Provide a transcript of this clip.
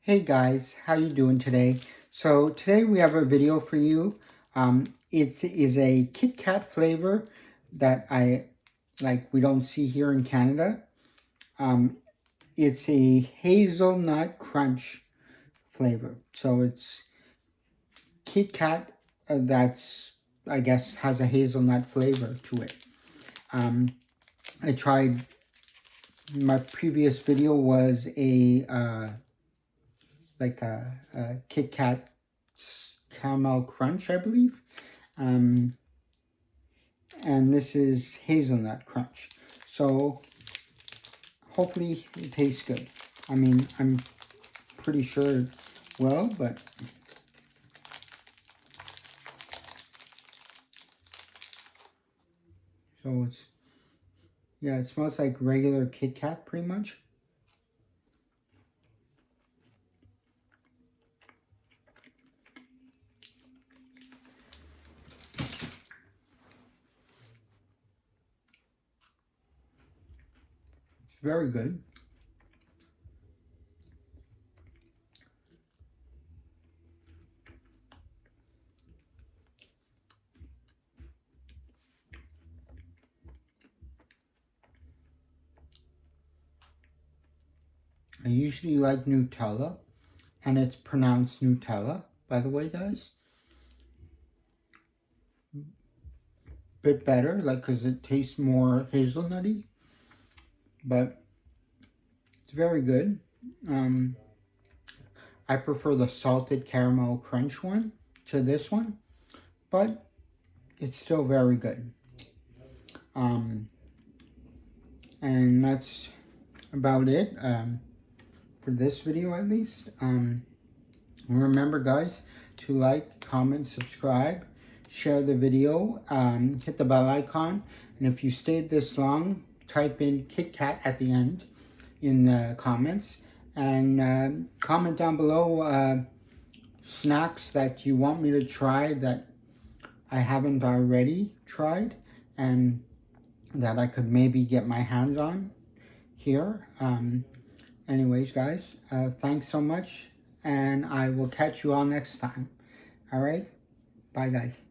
Hey guys, how you doing today? So today we have a video for you. It is a Kit Kat flavor that we don't see here in Canada. It's a hazelnut crunch flavor. So it's Kit Kat that's, I guess, has a hazelnut flavor to it. I tried, my previous video was a Kit Kat caramel crunch, I believe. And this is hazelnut crunch. So hopefully it tastes good. I mean, I'm pretty sure it will, but so it's, yeah, it smells like regular Kit Kat pretty much. It's very good. I usually like Nutella, and it's pronounced Nutella, by the way, guys. Bit better, because it tastes more hazelnutty, but it's very good. I prefer the salted caramel crunch one to this one, but it's still very good. And that's about it for this video, at least. Remember, guys, to like, comment, subscribe, share the video, hit the bell icon, and if you stayed this long, type in Kit Kat at the end in the comments, and comment down below snacks that you want me to try that I haven't already tried and that I could maybe get my hands on here. Anyways, guys, thanks so much, and I will catch you all next time. All right? Bye, guys.